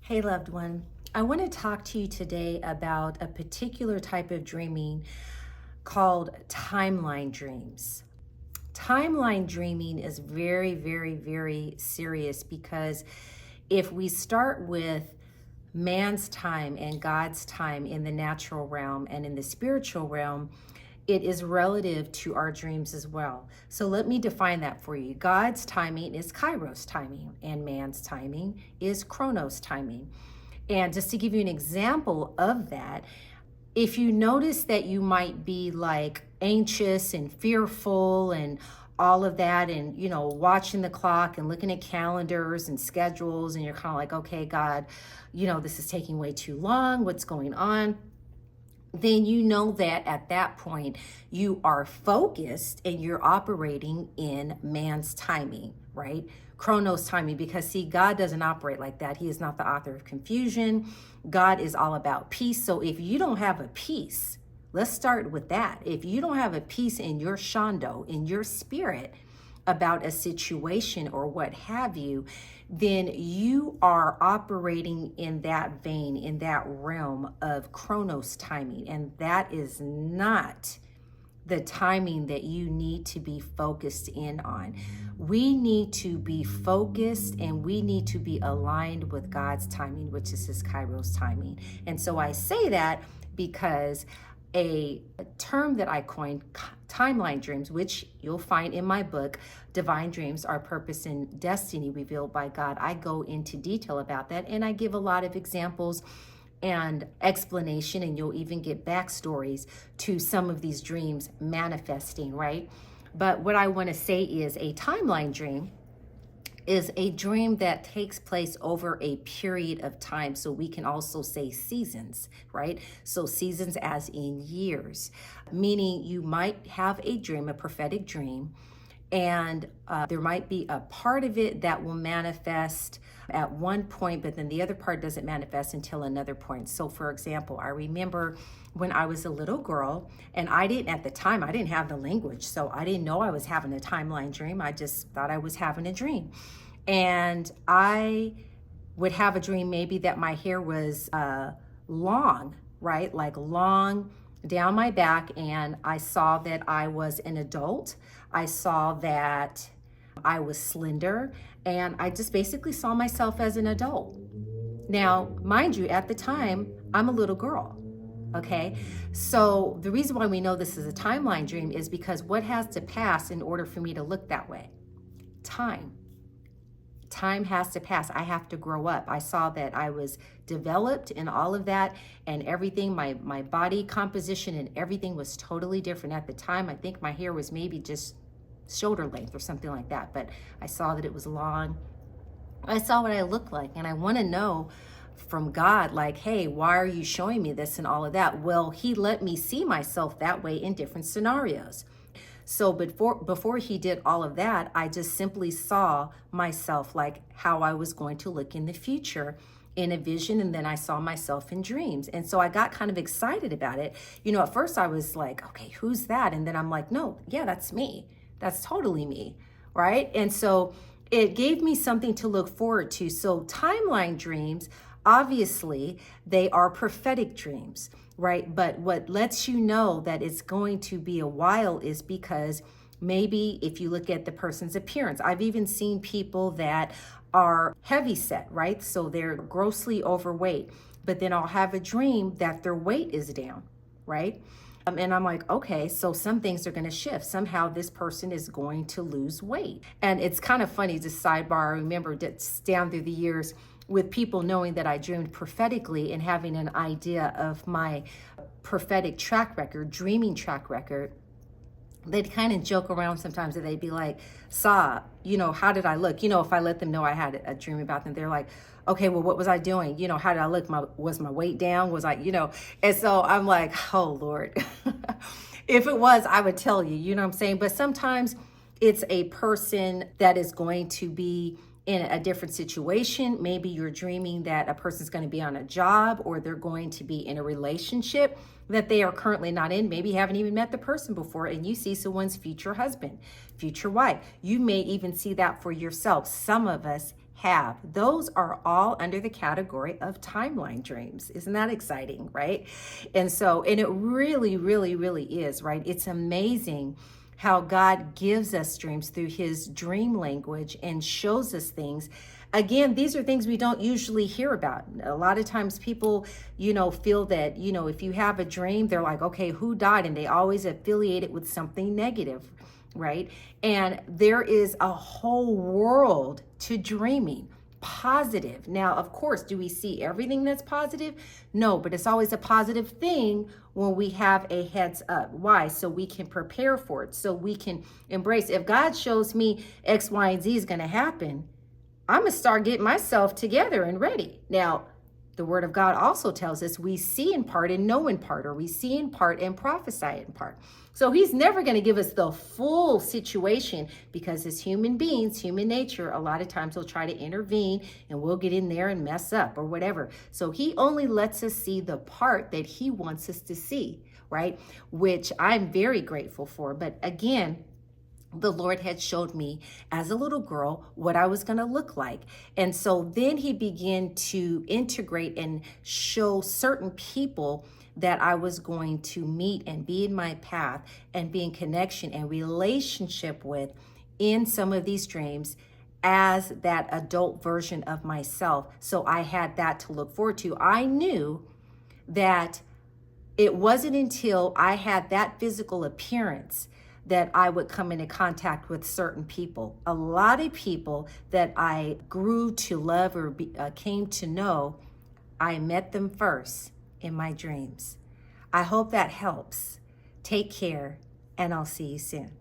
Hey, loved one. I want to talk to you today about a particular type of dreaming called timeline dreams. Timeline dreaming is very, very, very serious because if we start with man's time and God's time in the natural realm and in the spiritual realm, it is relative to our dreams as well. So let me define that for you. God's timing is Kairos timing, and man's timing is Chronos timing. And just to give you an example of that, if you notice that you might be like anxious and fearful and all of that, and watching the clock and looking at calendars and schedules, and you're kind of like, okay, God, this is taking way too long, what's going on? Then you know that at that point you are focused and you're operating in man's timing, right? Chronos timing, because see, God doesn't operate like that. He is not the author of confusion. God is all about peace. So if you don't have a peace, let's start with that. If you don't have a peace in your shando, in your spirit, about a situation or what have you, then you are operating in that vein, in that realm of Chronos timing. And that is not the timing that you need to be focused in on. We need to be focused and we need to be aligned with God's timing, which is his Kairos timing. And so I say that because a term that I coined, timeline dreams, which you'll find in my book, Divine Dreams, Our Purpose and Destiny Revealed by God. I go into detail about that, and I give a lot of examples and explanation, and you'll even get backstories to some of these dreams manifesting, right? But what I want to say is a timeline dream is a dream that takes place over a period of time. So we can also say seasons, right? So seasons as in years, meaning you might have a dream, a prophetic dream, and there might be a part of it that will manifest at one point, but then the other part doesn't manifest until another point. So for example, I remember when I was a little girl, and at the time, I didn't have the language, so I didn't know I was having a timeline dream. I just thought I was having a dream. And I would have a dream maybe that my hair was long, right? Like long down my back, and I saw that I was an adult. I saw that I was slender, and I just basically saw myself as an adult. Now, mind you, at the time, I'm a little girl, okay? So the reason why we know this is a timeline dream is because what has to pass in order for me to look that way? Time. Time has to pass. I have to grow up. I saw that I was developed in all of that, and everything, my body composition and everything was totally different at the time. I think my hair was maybe just shoulder length or something like that, but I saw that it was long. I saw what I looked like, and I want to know from God, like, hey, why are you showing me this and all of that? Well, he let me see myself that way in different scenarios. So before he did all of that, I just simply saw myself like how I was going to look in the future in a vision, and then I saw myself in dreams. And so I got kind of excited about it. At first I was like, okay, who's that? And then I'm like, no, yeah, that's me. That's totally me, right? And so it gave me something to look forward to. So timeline dreams, obviously, they are prophetic dreams, right? But what lets you know that it's going to be a while is because maybe if you look at the person's appearance, I've even seen people that are heavy set, right? So they're grossly overweight, but then I'll have a dream that their weight is down, right? And I'm like, okay, so some things are going to shift. Somehow this person is going to lose weight. And it's kind of funny, just sidebar, I remember that's down through the years with people knowing that I dreamed prophetically and having an idea of my prophetic track record, dreaming track record. They'd kind of joke around sometimes that they'd be like, Sa, how did I look? If I let them know I had a dream about them, they're like, okay, well, what was I doing? How did I look? Was my weight down? Was I, And so I'm like, oh, Lord. If it was, I would tell you, what I'm saying? But sometimes it's a person that is going to be in a different situation. Maybe you're dreaming that a person's going to be on a job, or they're going to be in a relationship that they are currently not in. Maybe you haven't even met the person before, and you see someone's future husband, future wife. You may even see that for yourself. Some of us have. Those are all under the category of timeline dreams. Isn't that exciting, right? And it really, really, really is, right? It's amazing how God gives us dreams through his dream language and shows us things. Again, these are things we don't usually hear about. A lot of times people, feel that, if you have a dream, they're like, okay, who died? And they always affiliate it with something negative, right? And there is a whole world to dreaming. Positive. Now, of course, do we see everything that's positive? No, but it's always a positive thing when we have a heads up. Why? So we can prepare for it, so we can embrace. If God shows me X, Y, and Z is going to happen, I'm going to start getting myself together and ready. Now, the word of God also tells us we see in part and know in part, or we see in part and prophesy in part. So he's never going to give us the full situation, because as human beings, human nature, a lot of times he'll try to intervene and we'll get in there and mess up or whatever. So he only lets us see the part that he wants us to see, right? Which I'm very grateful for. But again, the Lord had showed me as a little girl what I was going to look like. And so then he began to integrate and show certain people that I was going to meet and be in my path and be in connection and relationship with in some of these dreams as that adult version of myself. So I had that to look forward to. I knew that it wasn't until I had that physical appearance that I would come into contact with certain people. A lot of people that I grew to love or came to know, I met them first in my dreams. I hope that helps. Take care, and I'll see you soon.